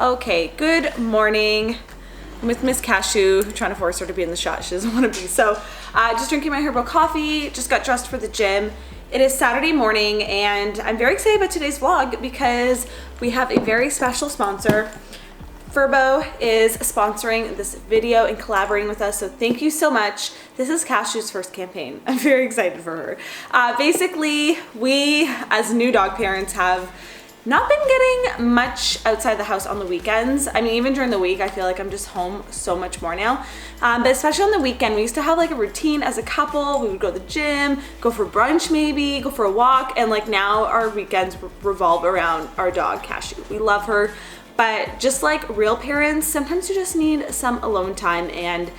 Okay, good morning. I'm with Miss Cashew, trying to force her to be in the shot she doesn't want to be. So just drinking my herbal coffee, just got dressed for the gym. It is Saturday morning and I'm very excited about today's vlog because we have a very special sponsor. Furbo is sponsoring this video and collaborating with us, so thank you so much. This is Cashew's first campaign. I'm very excited for her. Basically, we as new dog parents have not been getting much outside the house on the weekends. I mean, even during the week, I feel like I'm just home so much more now. But especially on the weekend, we used to have like a routine as a couple. We would go to the gym, go for brunch maybe, go for a walk, and like now our weekends revolve around our dog, Cashew. We love her. But just like real parents, sometimes you just need some alone time, and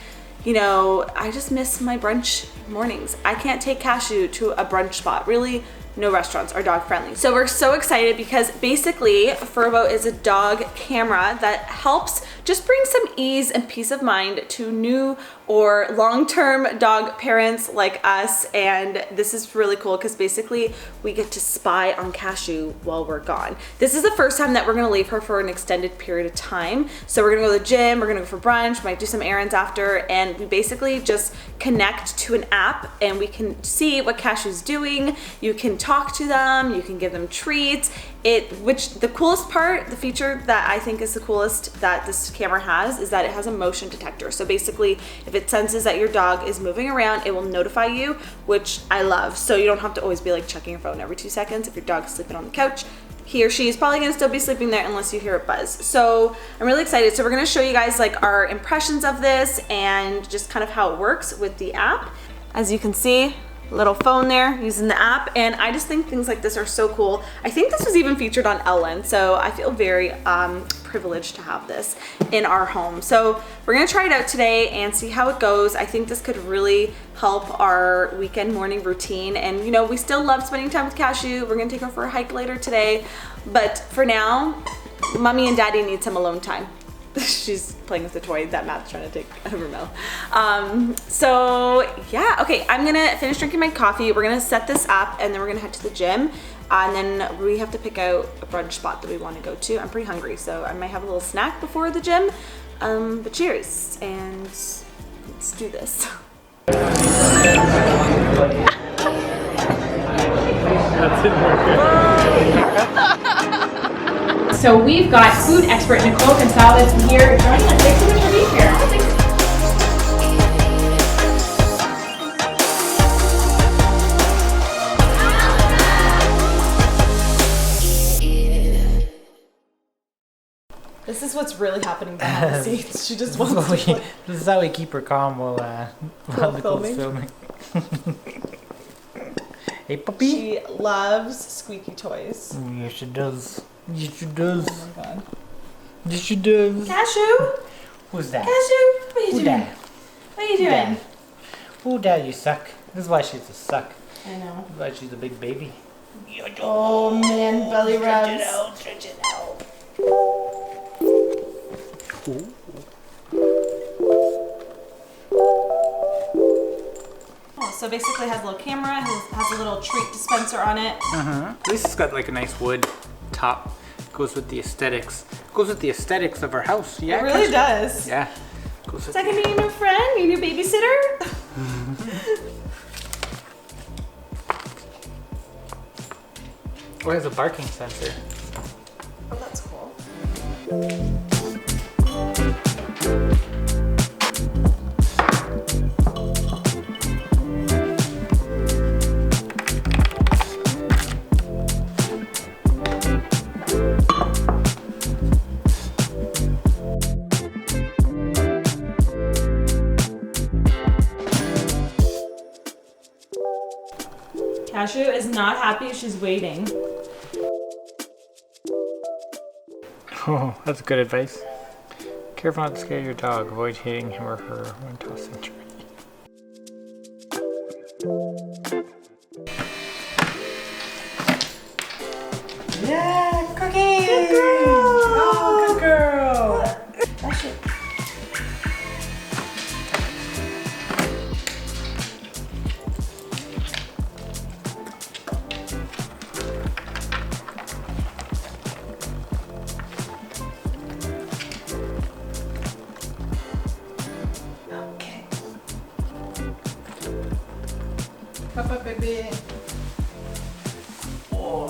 you know, I just miss my brunch mornings. I can't take Cashew to a brunch spot. Really, no restaurants are dog friendly. So we're so excited because basically Furbo is a dog camera that helps just bring some ease and peace of mind to new or long-term dog parents like us. And this is really cool because basically we get to spy on Cashew while we're gone. This is the first time that we're gonna leave her for an extended period of time. So we're gonna go to the gym, we're gonna go for brunch, might do some errands after, and we basically just connect to an app and we can see what Cashew's doing. You can talk to them, you can give them treats. Which the coolest part, the feature that I think is the coolest that this camera has is that it has a motion detector. So basically, if it senses that your dog is moving around, it will notify you, which I love. So you don't have to always be like checking your phone every 2 seconds. If your dog's sleeping on the couch, he or she is probably gonna still be sleeping there unless you hear it buzz. So I'm really excited. So we're gonna show you guys like our impressions of this and just kind of how it works with the app. As you can see, little phone there using the app, and I just think things like this are so cool. I think this was even featured on Ellen, so I feel very privileged to have this in our home. So we're gonna try it out today and see how it goes. I think this could really help our weekend morning routine, and you know, we still love spending time with Cashew. We're gonna take her for a hike later today, but for now, mommy and daddy need some alone time. She's playing with the toy that Matt's trying to take out of her mouth. So yeah, okay, I'm gonna finish drinking my coffee. We're gonna set this up and then we're gonna head to the gym. And then we have to pick out a brunch spot that we wanna go to. I'm pretty hungry, so I might have a little snack before the gym. But cheers, and let's do this. So we've got food expert Nikole Gonzalez here joining us. Thanks so much for being here. This is what's really happening behind the scenes. She just wants to This is how we keep her calm while Nicole's filming. Hey, puppy. She loves squeaky toys. Yes, she does. Yes, she does. Oh my god. Yes, she does. Cashew? Who's that? Cashew? What are you Who doing? that? What are you doing? Who that? You suck. This is why she's a suck. I know. This is why she's a big baby. Oh man, belly rubs. Stretch it out. Stretch it out. Ooh. Oh, so basically it has a little camera, has a little treat dispenser on it. At least it's got like a nice wood top. Goes with the aesthetics. Goes with the aesthetics of our house. Yeah, It really does. Yeah. Goes Is that gonna be your new friend, your new babysitter? Oh, it has a barking sensor. Oh, that's cool. Cashew is not happy, she's waiting. Oh, that's good advice. Careful not to scare your dog. Avoid hitting him or her when tossing tree. Yeah, cookie! Good girl! Oh, good girl! That's it. Papa baby. Oh,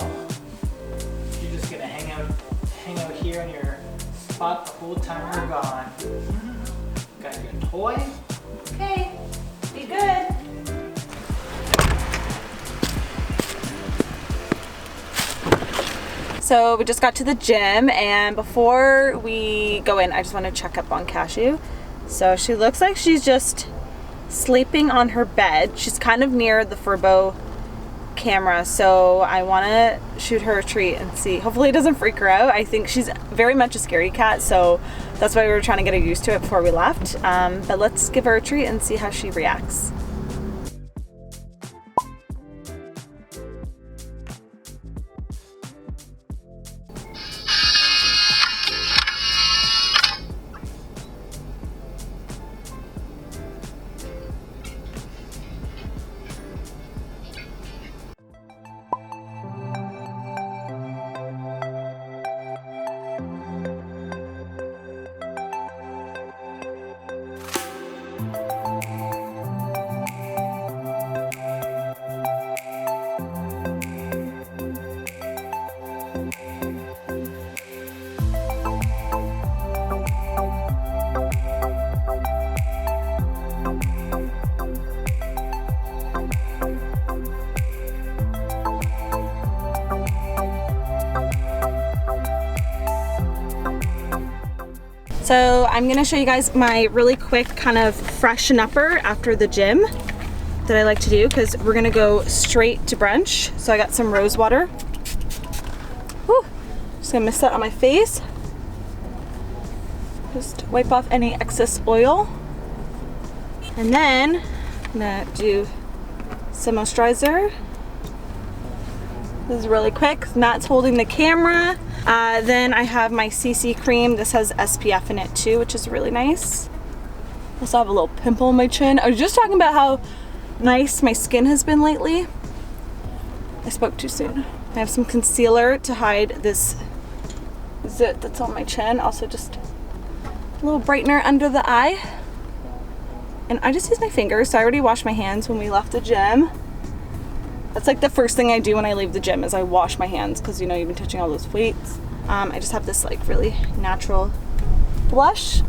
you're just gonna hang out here in your spot the whole time we're gone. Got your toy? Okay, be good. So we just got to the gym, and before we go in, I just want to check up on Cashew. So she looks like she's just sleeping on her bed. She's kind of near the Furbo camera, so I want to shoot her a treat and see. Hopefully it doesn't freak her out. I think she's very much a scaredy cat, so that's why we were trying to get her used to it before we left. But let's give her a treat and see how she reacts. So I'm gonna show you guys my really quick kind of freshen upper after the gym that I like to do, because we're gonna go straight to brunch. So I got some rose water. Whew. Just gonna mist that on my face. Just wipe off any excess oil. And then I'm gonna do some moisturizer. This is really quick. Matt's holding the camera. Then I have my CC cream. This has SPF in it too, which is really nice. I also have a little pimple on my chin. I was just talking about how nice my skin has been lately. I spoke too soon. I have some concealer to hide this zit that's on my chin. Also just a little brightener under the eye. And I just use my fingers, so I already washed my hands when we left the gym. That's like the first thing I do when I leave the gym is I wash my hands, because you know you've been touching all those weights. I just have this like really natural blush.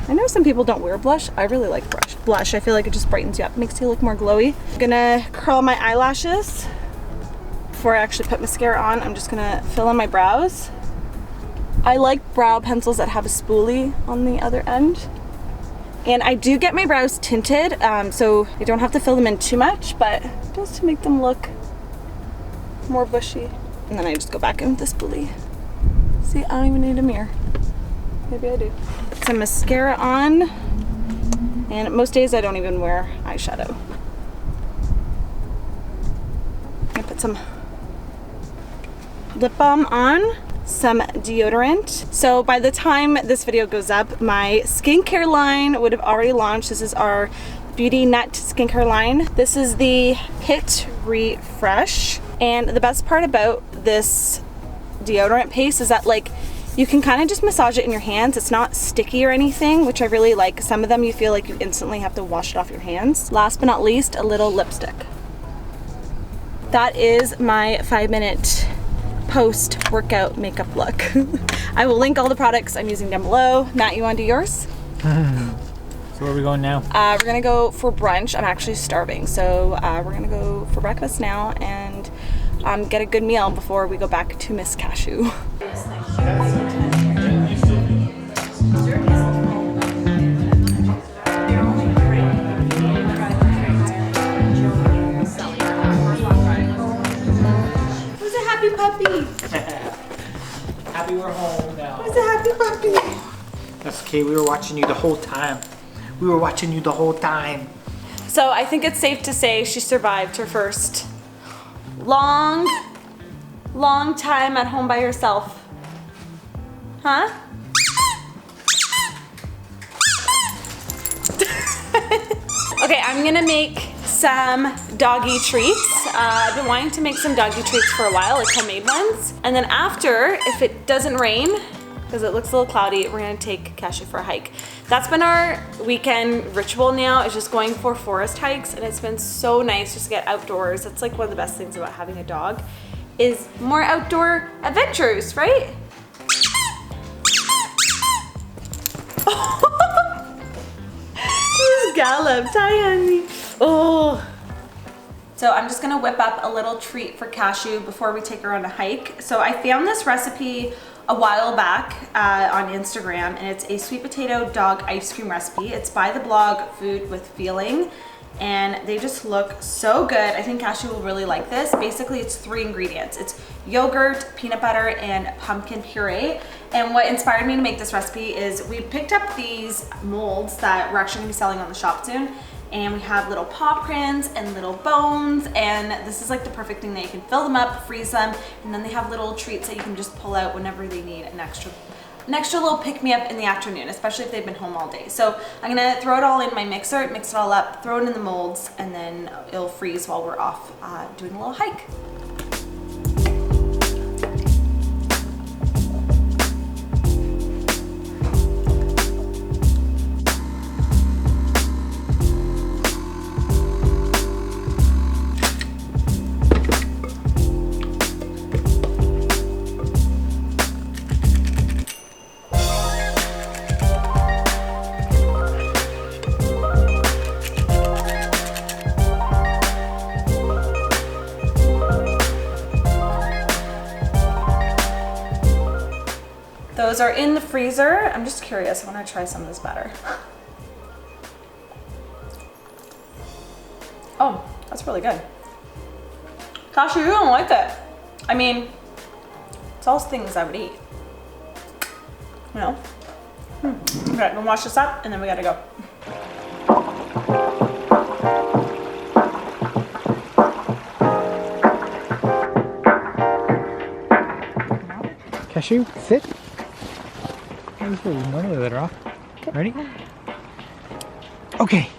I know some people don't wear blush. I really like blush. I feel like it just brightens you up, makes you look more glowy. I'm gonna curl my eyelashes. Before I actually put mascara on, I'm just gonna fill in my brows. I like brow pencils that have a spoolie on the other end. And I do get my brows tinted, so I don't have to fill them in too much, but just to make them look more bushy. And then I just go back in with the spoolie. See, I don't even need a mirror. Maybe I do. Put some mascara on, and most days I don't even wear eyeshadow. I'm gonna put some lip balm on. Some deodorant. So by the time this video goes up, my skincare line would have already launched. This is our Beauty Nut skincare line. This is the Hit Refresh. And the best part about this deodorant paste is that like you can kind of just massage it in your hands. It's not sticky or anything, which I really like. Some of them you feel like you instantly have to wash it off your hands. Last but not least, a little lipstick. That is my 5-minute post-workout makeup look. I will link all the products I'm using down below. Matt, you want to do yours? So where are we going now? We're gonna go for brunch. I'm actually starving, so we're gonna go for breakfast now and get a good meal before we go back to Miss Cashew. Puppy. Happy we're home now. Where's the happy puppy? That's okay, we were watching you the whole time. We were watching you the whole time. So I think it's safe to say she survived her first long time at home by herself. Huh? Okay, I'm gonna make some doggy treats. I've been wanting to make some doggy treats for a while, like homemade ones. And then after, if it doesn't rain, because it looks a little cloudy. We're gonna take Cashew for a hike. That's been our weekend ritual now, is just going for forest hikes, and it's been so nice just to get outdoors. That's like one of the best things about having a dog, is more outdoor adventures, right? She just galloped. Hi, honey. Oh. So I'm just gonna whip up a little treat for Cashew before we take her on a hike. So I found this recipe a while back on Instagram, and it's a sweet potato dog ice cream recipe. It's by the blog Food with Feeling, and they just look so good. I think Cashew will really like this. Basically, it's 3 ingredients. It's yogurt, peanut butter, and pumpkin puree. And what inspired me to make this recipe is we picked up these molds that we're actually gonna be selling on the shop soon. And we have little paw prints and little bones, and this is like the perfect thing that you can fill them up, freeze them, and then they have little treats that you can just pull out whenever they need an extra little pick-me-up in the afternoon, especially if they've been home all day. So I'm gonna throw it all in my mixer, mix it all up, throw it in the molds, and then it'll freeze while we're off doing a little hike. Those are in the freezer. I'm just curious, I want to try some of this batter. Oh, that's really good. Cashew, you don't like it. I mean, it's all things I would eat. You know? Okay, we'll wash this up and then we gotta go. Cashew, sit. One of the off. Ready? Okay.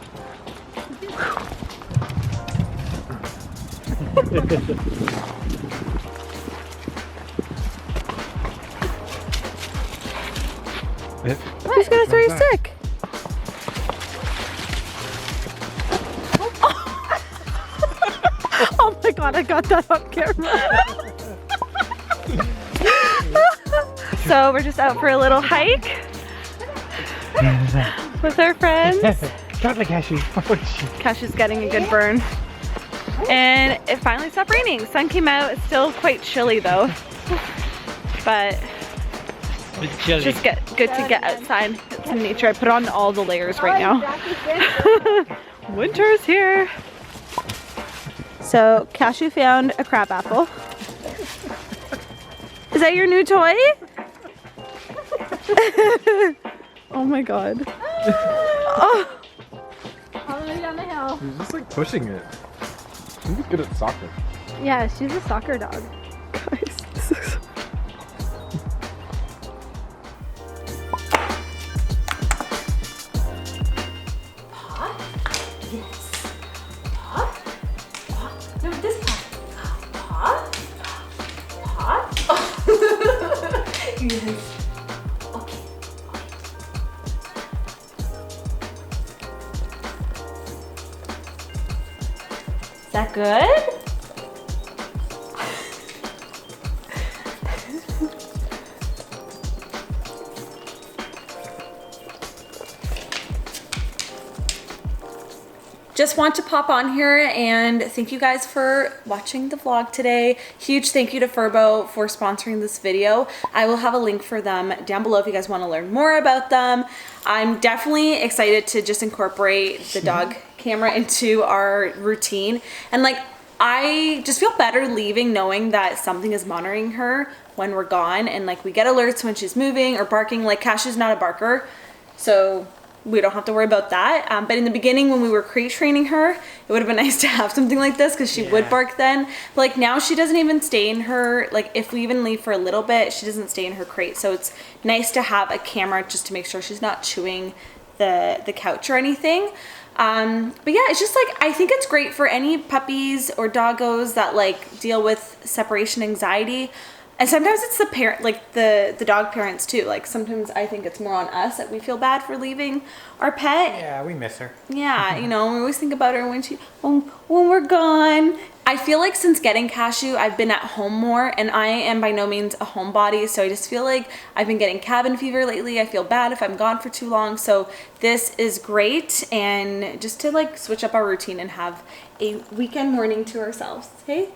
Who's gonna throw your stick? Oh my god, I got that on camera. So we're just out for a little hike with our friends. Chocolate Cashew. Cashew's getting a good burn. And it finally stopped raining. Sun came out. It's still quite chilly though. But It's chilly. just good to get outside. Get some nature. I put on all the layers right now. Winter's here. So Cashew found a crab apple. Is that your new toy? Oh my god. Oh. All the way down the hill. She's just like pushing it. She's good at soccer. Yeah, she's a soccer dog. Guys, this is... Paw? Yes. Paw? Paw? No, this paw. Paw? Paw? Oh. Yes. Okay. Is that good? Just want to pop on here and thank you guys for watching the vlog today. Huge thank you to Furbo for sponsoring this video. I will have a link for them down below if you guys want to learn more about them. I'm definitely excited to just incorporate the dog camera into our routine. And like, I just feel better leaving knowing that something is monitoring her when we're gone, and like we get alerts when she's moving or barking. Like Cashew's not a barker, so we don't have to worry about that. But in the beginning when we were crate training her, it would have been nice to have something like this because she would bark then. But like now she doesn't even stay in her, like if we even leave for a little bit, she doesn't stay in her crate. So it's nice to have a camera just to make sure she's not chewing the couch or anything. But yeah, it's just like, I think it's great for any puppies or doggos that like deal with separation anxiety. And sometimes it's the parent, like the dog parents too. Like sometimes I think it's more on us that we feel bad for leaving our pet. Yeah, we miss her. Yeah, you know, we always think about her when we're gone. I feel like since getting Cashew, I've been at home more, and I am by no means a homebody, so I just feel like I've been getting cabin fever lately. I feel bad if I'm gone for too long, so this is great, and just to like switch up our routine and have a weekend morning to ourselves. Hey?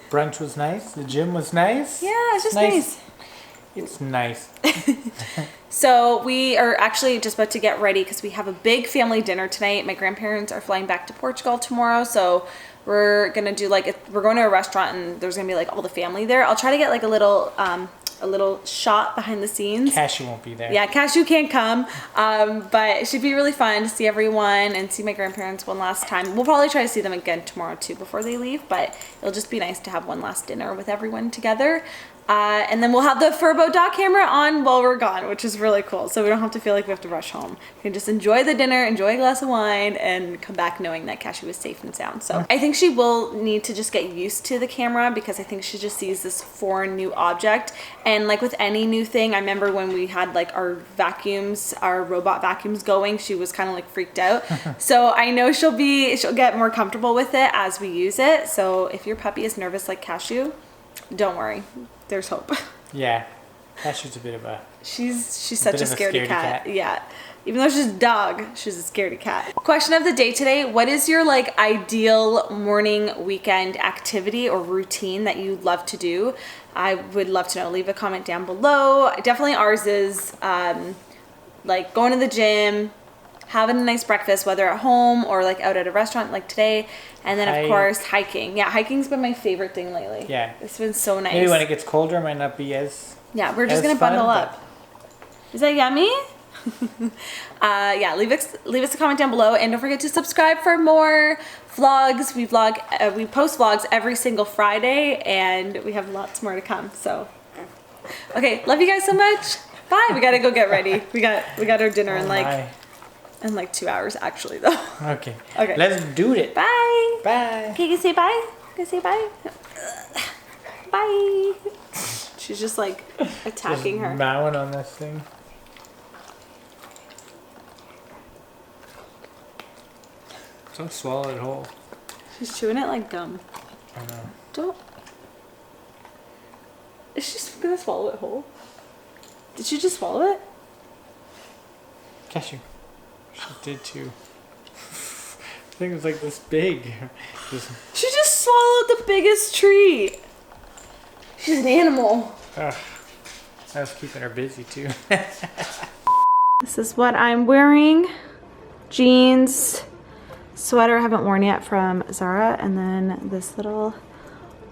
Brunch was nice. The gym was nice. Yeah, it's just nice. It's nice. So we are actually just about to get ready because we have a big family dinner tonight. My grandparents are flying back to Portugal tomorrow, so we're gonna do like we're going to a restaurant and there's gonna be like all the family there. I'll try to get like a little shot behind the scenes. Cashew won't be there. Yeah, Cashew can't come, but it should be really fun to see everyone and see my grandparents one last time. We'll probably try to see them again tomorrow too before they leave, but it'll just be nice to have one last dinner with everyone together. And then we'll have the Furbo dock camera on while we're gone, which is really cool. So we don't have to feel like we have to rush home. We can just enjoy the dinner, enjoy a glass of wine, and come back knowing that Cashew is safe and sound. So I think she will need to just get used to the camera because I think she just sees this foreign new object. And like with any new thing, I remember when we had like our vacuums, our robot vacuums going, she was kind of like freaked out. So I know she'll get more comfortable with it as we use it. So if your puppy is nervous like Cashew, don't worry. There's hope. Yeah. Cashew's a bit of a... She's such a scaredy cat. Yeah. Even though she's a dog, she's a scaredy cat. Question of the day today. What is your like ideal morning weekend activity or routine that you love to do? I would love to know. Leave a comment down below. Definitely ours is like going to the gym, having a nice breakfast, whether at home or like out at a restaurant like today. And then of course hiking. Yeah, hiking's been my favorite thing lately. Yeah. It's been so nice. Maybe when it gets colder it might not be as... Yeah, we're just gonna bundle up. Is that yummy? Yeah, leave us a comment down below, and don't forget to subscribe for more vlogs. We post vlogs every single Friday, and we have lots more to come. So, okay, love you guys so much. Bye. We gotta go get ready. We got our dinner in like 2 hours actually though. Okay. Okay. Let's do it. Bye. Bye. Okay, you say bye. You say bye. Bye. She's just like attacking her. Mowing on this thing. Don't swallow it whole. She's chewing it like gum. I know. Don't. Is she gonna swallow it whole? Did she just swallow it? Cashew. She did too. I think it was like this big. She just swallowed the biggest tree. She's an animal. Ugh. I was keeping her busy too. This is what I'm wearing. Jeans, sweater I haven't worn yet from Zara, and then this little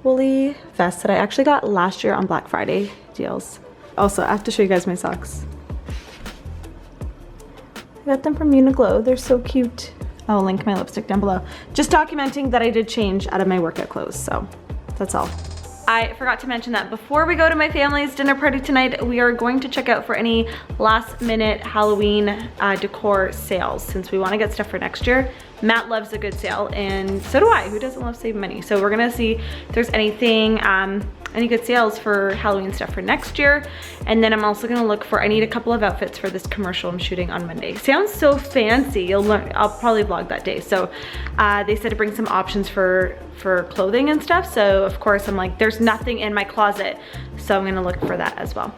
woolly vest that I actually got last year on Black Friday deals. Also, I have to show you guys my socks. I got them from Uniqlo. They're so cute. I'll link my lipstick down below. Just documenting that I did change out of my workout clothes, so that's all. I forgot to mention that before we go to my family's dinner party tonight, we are going to check out for any last minute Halloween decor sales since we want to get stuff for next year. Matt loves a good sale, and so do I. Who doesn't love saving money? So we're gonna see if there's anything, any good sales for Halloween stuff for next year. And then I'm also gonna look for, I need a couple of outfits for this commercial I'm shooting on Monday. Sounds so fancy. You'll learn, I'll probably vlog that day. So they said to bring some options for clothing and stuff. So of course I'm like, there's nothing in my closet. So I'm gonna look for that as well.